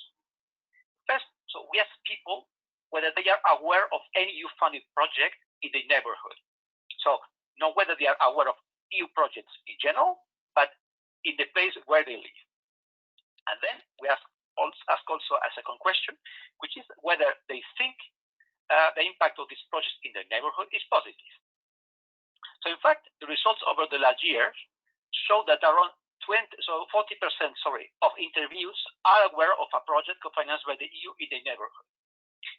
[SPEAKER 7] First, so we ask people whether they are aware of any EU-funded project in the neighborhood. So not whether they are aware of EU projects in general, but in the place where they live. And then we ask also a second question, which is whether they think the impact of this project in their neighborhood is positive. So in fact, the results over the last year show that around 40% of interviews are aware of a project co-financed by the EU in their neighborhood.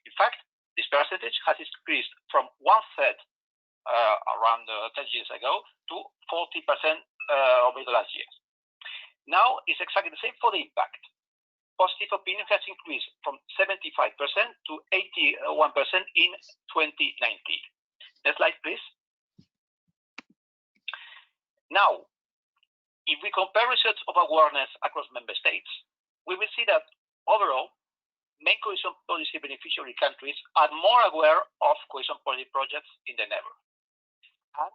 [SPEAKER 7] In fact, this percentage has increased from 1/3 around 10 years ago to 40% over the last years. Now it's exactly the same for the impact. Positive opinion has increased from 75% to 81% in 2019. Next slide, please. Now, if we compare results of awareness across member states, we will see that overall, main cohesion policy beneficiary countries are more aware of cohesion policy projects in the neighborhood. And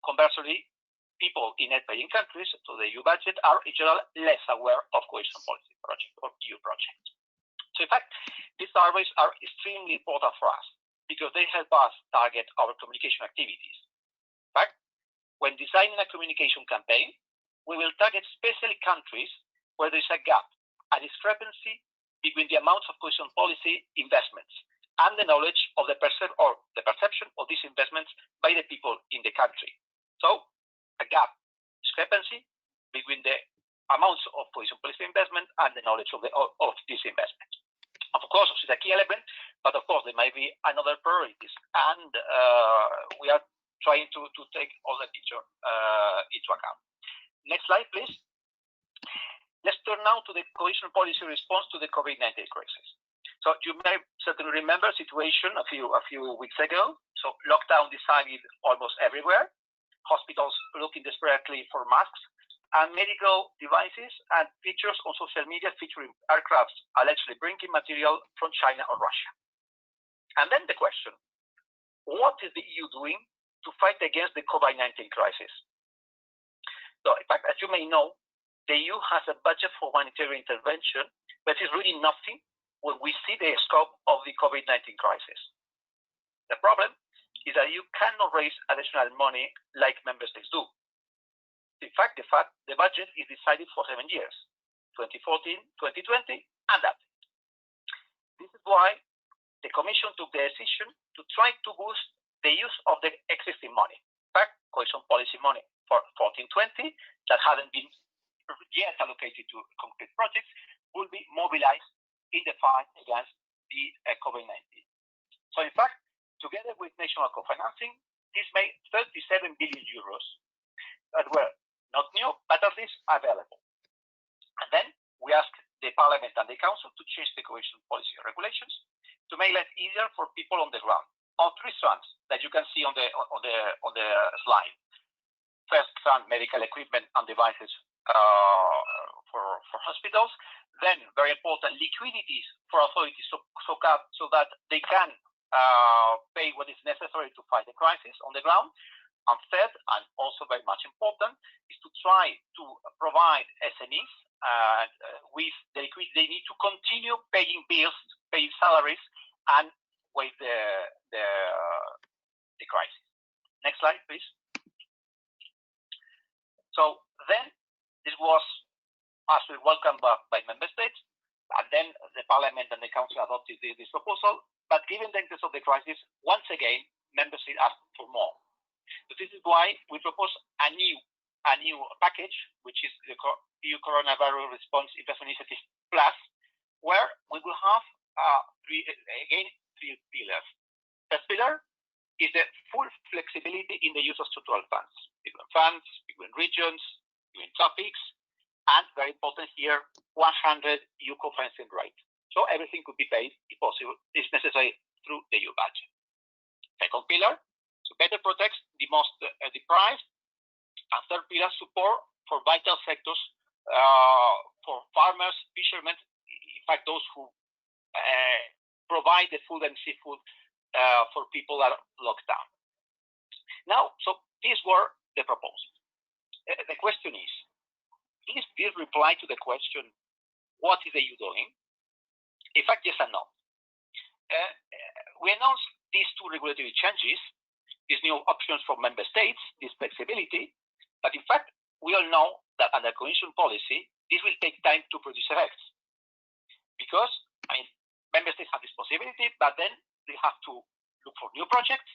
[SPEAKER 7] conversely, people in net-paying countries, so the EU budget, are in general less aware of cohesion policy projects or EU projects. So in fact, these surveys are extremely important for us because they help us target our communication activities. In fact, when designing a communication campaign, we will target especially countries where there is a gap, a discrepancy between the amounts of cohesion policy investments and the knowledge of the perception of these investments by the people in the country. So, a gap, discrepancy between the amounts of cohesion policy investment and the knowledge of these investments. Of course, this is a key element, but of course there might be another priorities, and we are trying to take all the picture into account. Next slide, please. Let's turn now to the cohesion policy response to the COVID-19 crisis. So you may certainly remember a situation a few weeks ago. So lockdown decided almost everywhere. Hospitals looking desperately for masks, and medical devices and pictures on social media featuring aircrafts allegedly bringing material from China or Russia. And then the question, what is the EU doing to fight against the COVID-19 crisis? So in fact, as you may know, the EU has a budget for humanitarian intervention, but is really nothing when we see the scope of the COVID-19 crisis. The problem is that you cannot raise additional money like member states do. In fact, the budget is decided for 7 years, 2014, 2020, and that. This is why the Commission took the decision to try to boost the use of the existing money. In fact, cohesion policy money for 14-20 that hadn't been yet allocated to concrete projects will be mobilized in the fight against the COVID-19. So in fact, together with national co-financing, this made 37 billion euros that were not new, but at least available. And then we asked the Parliament and the Council to change the cohesion policy regulations to make life easier for people on the ground on 3 strands that you can see on the slide. First strand, medical equipment and devices for hospitals. Then, very important, liquidities for authorities so that they can pay what is necessary to fight the crisis on the ground. And third, and also very much important, is to try to provide SMEs with the liquidity they need to continue paying bills, paying salaries, and with the crisis. Next slide, please. So then, this was actually welcomed by member states, and then the Parliament and the Council adopted this proposal. But given the interest of the crisis, once again, member states asked for more. So this is why we propose a new package, which is the EU Coronavirus Response Investment Initiative Plus, where we will have three pillars. First pillar is the full flexibility in the use of structural funds, between regions, between topics, and very important here, 100 EU co-financing rate. So everything could be paid, if possible, if necessary, through the EU budget. Second pillar, to better protect the most deprived. And third pillar, support for vital sectors, for farmers, fishermen, in fact, those who provide the food and seafood for people that are locked down. Now, so these were the proposals. The question is this reply to the question, what is the EU doing? In fact, yes and no. We announced these 2 regulatory changes, these new options for member states, this flexibility, but in fact, we all know that under cohesion policy, this will take time to produce effects. Because, member states have this possibility, but then they have to look for new projects,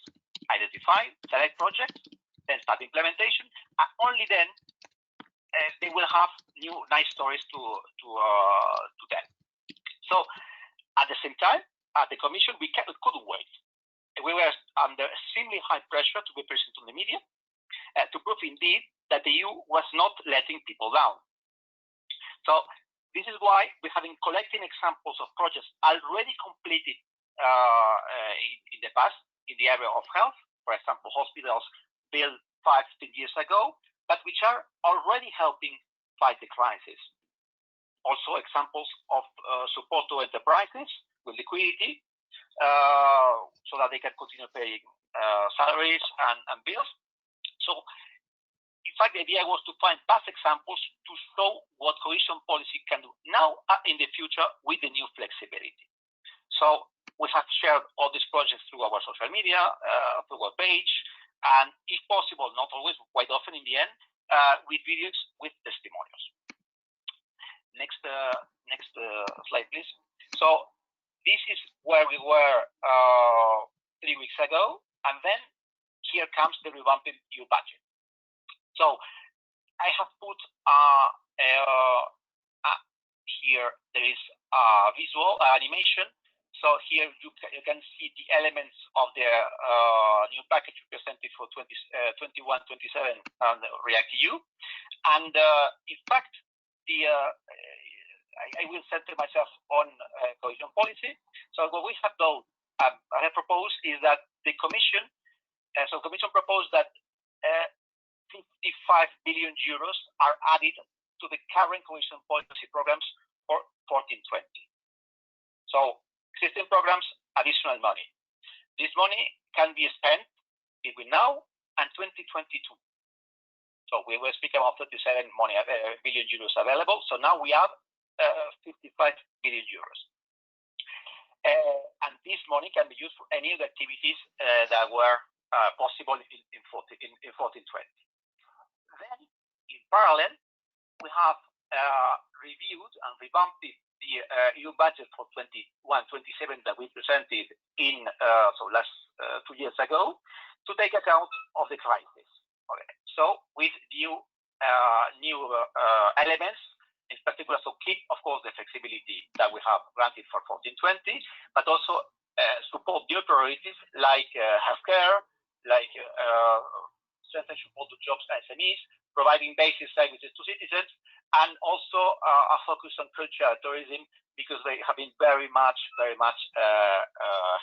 [SPEAKER 7] identify, select projects, then start implementation, and only then they will have new nice stories to tell. So, at the same time, at the Commission, we couldn't wait. We were under extremely high pressure to be present on the media to prove indeed that the EU was not letting people down. So this is why we have been collecting examples of projects already completed in the past in the area of health, for example, hospitals built 5-10 years ago, but which are already helping fight the crisis. Also examples of support to enterprises with liquidity, so that they can continue paying salaries and bills. So, in fact, the idea was to find past examples to show what cohesion policy can do now and in the future with the new flexibility. So, we have shared all these projects through our social media, through our page, and if possible, not always, but quite often in the end, with videos with testimonials. Next slide, please. So this is where we were 3 weeks ago, and then here comes the revamped EU budget. So I have put here there is a visual animation. So here you can see the elements of the new package presented for 21-27 and REACT-EU. And in fact, I will center myself on cohesion policy. So what we have done, I have proposed is that the Commission, so Commission proposed that 55 billion euros are added to the current cohesion policy programs for 14-20. So existing programs, additional money. This money can be spent between now and 2022. So we were speaking about 37 billion euros available. So now we have 55 billion euros. And this money can be used for any of the activities that were possible in 14-20. Then, in parallel, we have reviewed and revamped the EU budget for 21-27 that we presented in last 2 years ago to take account of the crisis. Okay. So with new elements, in particular, so keep, of course, the flexibility that we have granted for 14-20, but also support new priorities like healthcare, like strengthen support to jobs and SMEs, providing basic services to citizens, and also a focus on culture and tourism because they have been very much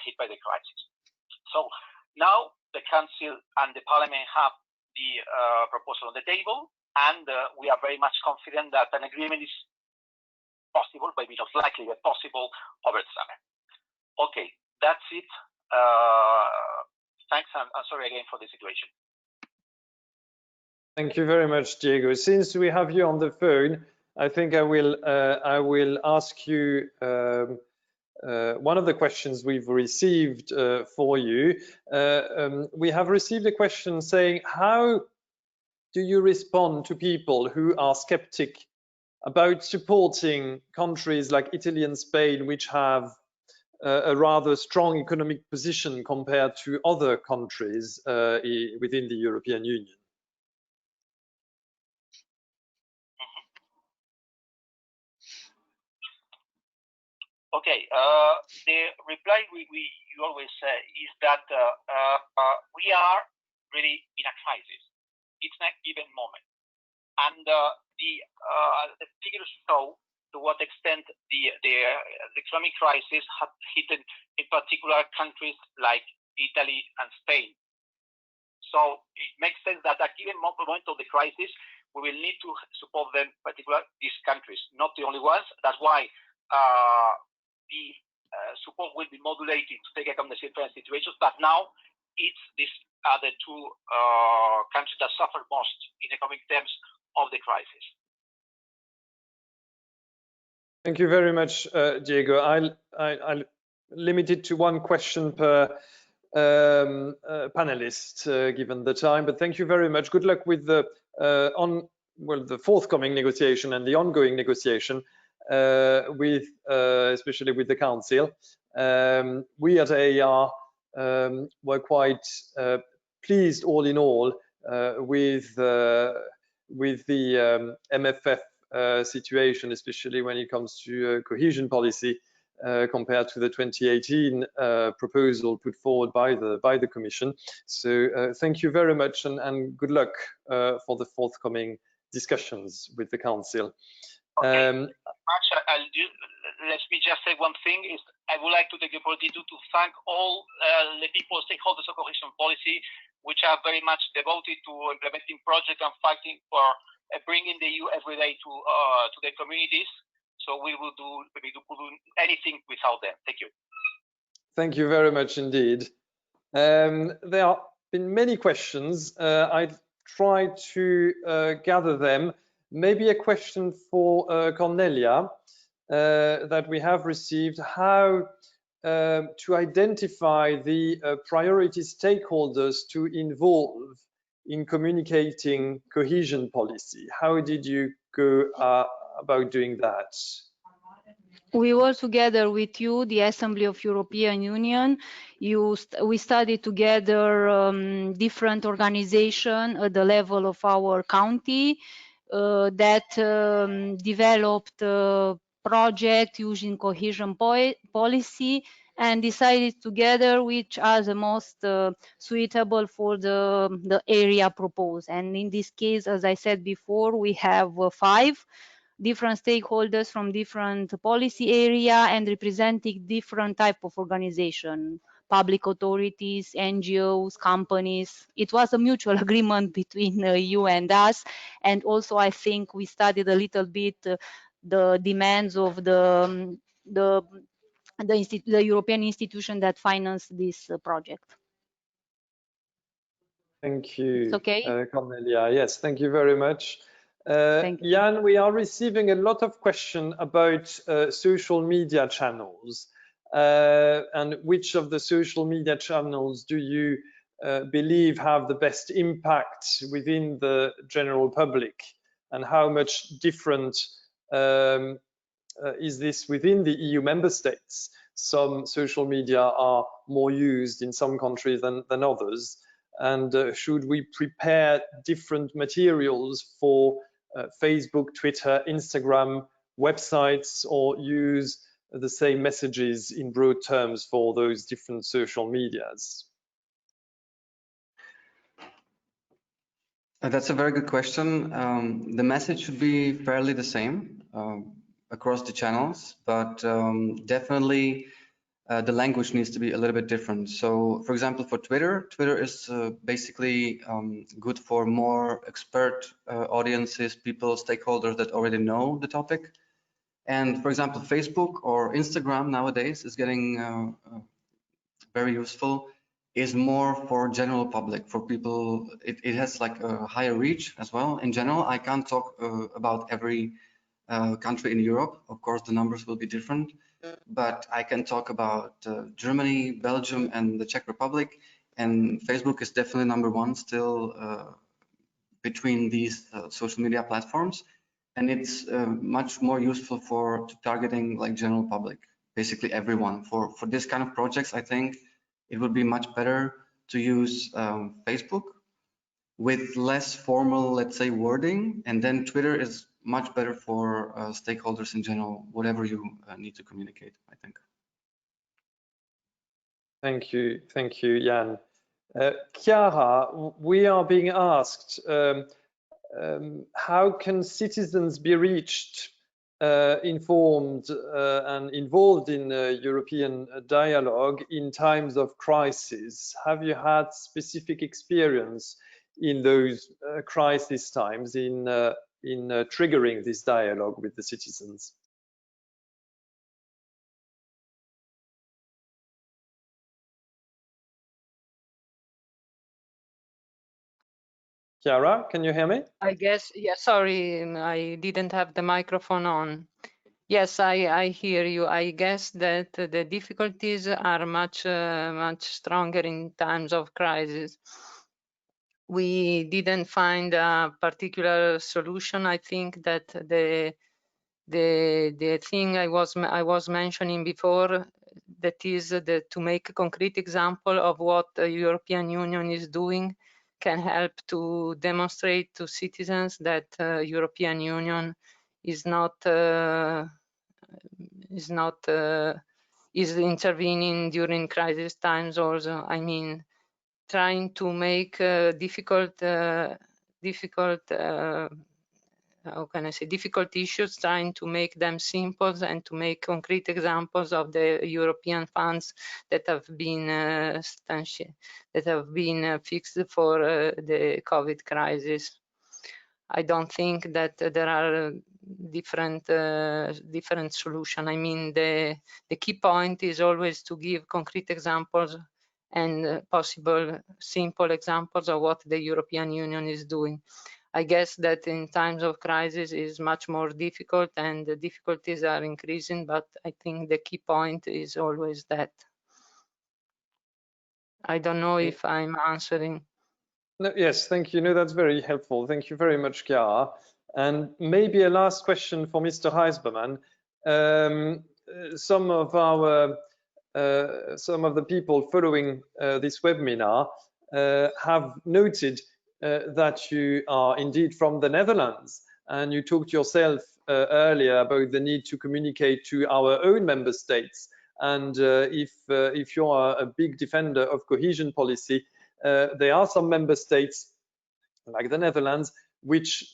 [SPEAKER 7] hit by the crisis. So now the Council and the Parliament have the proposal on the table, and we are very much confident that an agreement is possible, maybe not likely, but possible over the summer. Okay, that's it. Thanks, and sorry again for the situation.
[SPEAKER 1] Thank you very much, Diego. Since we have you on the phone, I think I will ask you one of the questions we've received for you. We have received a question saying, how do you respond to people who are skeptic about supporting countries like Italy and Spain, which have a rather strong economic position compared to other countries within the European Union?
[SPEAKER 7] Okay, the reply you always say is that we are really in a crisis. It's not even moment, and the figures show to what extent the economic crisis has hit in particular countries like Italy and Spain. So it makes sense that at a given moment of the crisis, we will need to support them, particularly these countries, not the only ones. That's why the support will be modulated to take account the different situations, but now it's these are the two countries that suffer most in economic terms of the crisis.
[SPEAKER 1] Thank you very much, Diego. I'll limit it to one question per panelist, given the time, but thank you very much. Good luck with the the forthcoming negotiation and the ongoing negotiation especially with the Council. We at AER were quite pleased all in all with the MFF situation, especially when it comes to cohesion policy compared to the 2018 proposal put forward by the Commission. So thank you very much, and good luck for the forthcoming discussions with the Council.
[SPEAKER 7] Okay. Let me just say one thing. I would like to take the opportunity to thank all the people, stakeholders of cohesion policy, which are very much devoted to implementing projects and fighting for bringing the EU every day to the communities. So we will do anything without them. Thank you.
[SPEAKER 1] Thank you very much indeed. There have been many questions. I've tried to gather them. Maybe a question for Cornelia that we have received. How to identify the priority stakeholders to involve in communicating cohesion policy. How did you go about doing that?
[SPEAKER 5] We work together with you, the Assembly of European Union. We studied together different organizations at the level of our county that developed a project using cohesion policy and decided together which are the most suitable for the area proposed. And in this case, as I said before, we have 5 different stakeholders from different policy area and representing different type of organization, public authorities, NGOs, companies. It was a mutual agreement between you and us. And also, I think we studied a little bit the demands of the European institution that financed this project.
[SPEAKER 1] Thank you,
[SPEAKER 5] it's okay?
[SPEAKER 1] Cornelia. Yes, thank you very much. Jan, we are receiving a lot of questions about social media channels. And which of the social media channels do you believe have the best impact within the general public? And how much different is this within the EU member states? Some social media are more used in some countries than others. And should we prepare different materials for Facebook, Twitter, Instagram, websites, or use the same messages in broad terms for those different social medias?
[SPEAKER 3] That's a very good question. The message should be fairly the same across the channels, but definitely the language needs to be a little bit different. So, for example, for Twitter is basically good for more expert audiences, people, stakeholders that already know the topic. And for example, Facebook or Instagram nowadays is getting very useful, is more for general public, for people. It has like a higher reach as well. In general, I can't talk about every country in Europe. Of course, the numbers will be different. But I can talk about Germany, Belgium, and the Czech Republic, and Facebook is definitely #1 still between these social media platforms, and it's much more useful for targeting like general public, basically everyone. For this kind of projects, I think it would be much better to use Facebook with less formal, let's say, wording, and then Twitter is much better for stakeholders in general, whatever you need to communicate, I think.
[SPEAKER 1] Thank you, Jan. Chiara, we are being asked, how can citizens be reached, informed and involved in European dialogue in times of crisis? Have you had specific experience in those crisis times in triggering this dialogue with the citizens? Chiara, can you hear me?
[SPEAKER 4] I guess, yeah, sorry, I didn't have the microphone on. Yes, I hear you. I guess that the difficulties are much stronger in times of crisis. We didn't find a particular solution. I think that the thing I was mentioning before, that is to make a concrete example of what the European Union is doing, can help to demonstrate to citizens that European Union is intervening during crisis times also. I mean, trying to make difficult issues, trying to make them simple and to make concrete examples of the European funds that have been fixed for the COVID crisis. I don't think that there are different solutions. I mean, the key point is always to give concrete examples and possible simple examples of what the European Union is doing. I guess that in times of crisis is much more difficult and the difficulties are increasing, but I think the key point is always that. I don't know if I'm answering.
[SPEAKER 1] No, yes, thank you. No, that's very helpful. Thank you very much, Chiara. And maybe a last question for Mr. Rijsberman. Some of the people following this webinar have noted that you are indeed from the Netherlands, and you talked yourself earlier about the need to communicate to our own member states. And if you are a big defender of cohesion policy, there are some member states like the Netherlands which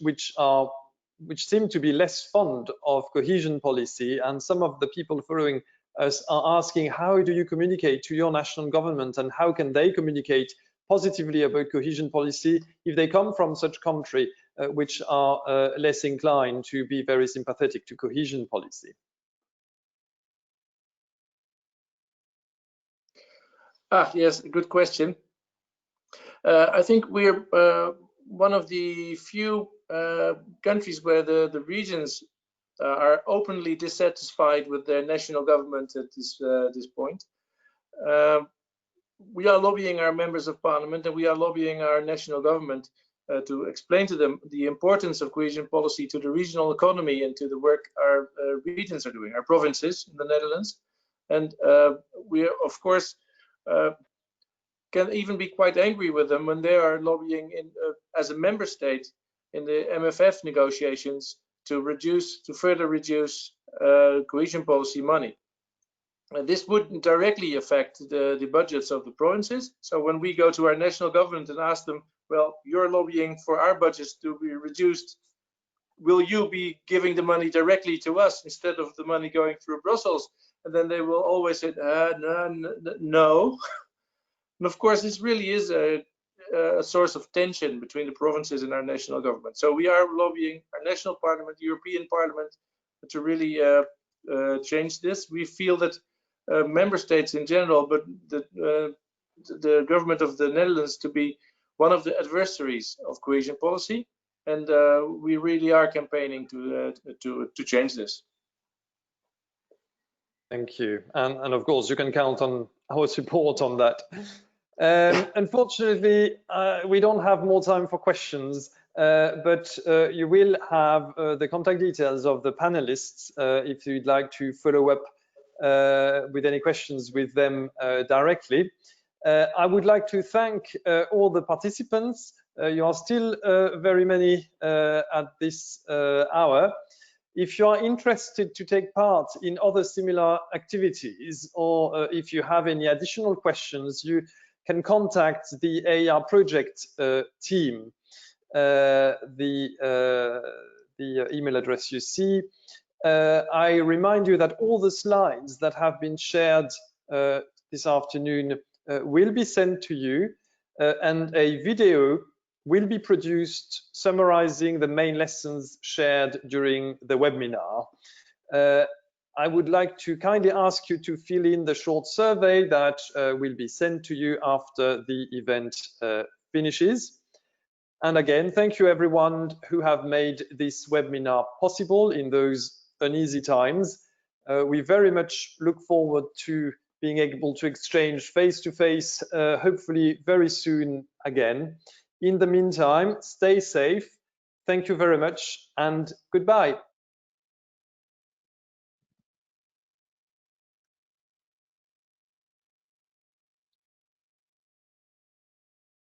[SPEAKER 1] seem to be less fond of cohesion policy, and some of the people following us are asking, how do you communicate to your national government, and how can they communicate positively about cohesion policy if they come from such country which are less inclined to be very sympathetic to cohesion policy?
[SPEAKER 2] Yes, good question. I think we're one of the few countries where the regions are openly dissatisfied with their national government at this point. We are lobbying our members of parliament, and we are lobbying our national government to explain to them the importance of cohesion policy to the regional economy and to the work our regions are doing, our provinces in the Netherlands. And we are, of course, can even be quite angry with them when they are lobbying as a member state in the MFF negotiations to further reduce cohesion policy money. This would directly affect the budgets of the provinces. So when we go to our national government and ask them, well, you're lobbying for our budgets to be reduced, will you be giving the money directly to us instead of the money going through Brussels? And then they will always say, no. And of course, this really is a source of tension between the provinces and our national government. So we are lobbying our national parliament, European Parliament, to really change this. We feel that member states in general, but the government of the Netherlands to be one of the adversaries of cohesion policy, and we really are campaigning to change this.
[SPEAKER 1] Thank you, and of course you can count on our support on that. Unfortunately, we don't have more time for questions, but you will have the contact details of the panelists if you'd like to follow up with any questions with them directly. I would like to thank all the participants. You are still very many at this hour. If you are interested to take part in other similar activities, or if you have any additional questions, you can contact the AER project team. The email address you see. I remind you that all the slides that have been shared this afternoon will be sent to you, and a video will be produced summarizing the main lessons shared during the webinar. I would like to kindly ask you to fill in the short survey that will be sent to you after the event finishes. And again, thank you everyone who have made this webinar possible in those uneasy times. We very much look forward to being able to exchange face-to-face, hopefully very soon again. In the meantime, stay safe. Thank you very much and goodbye.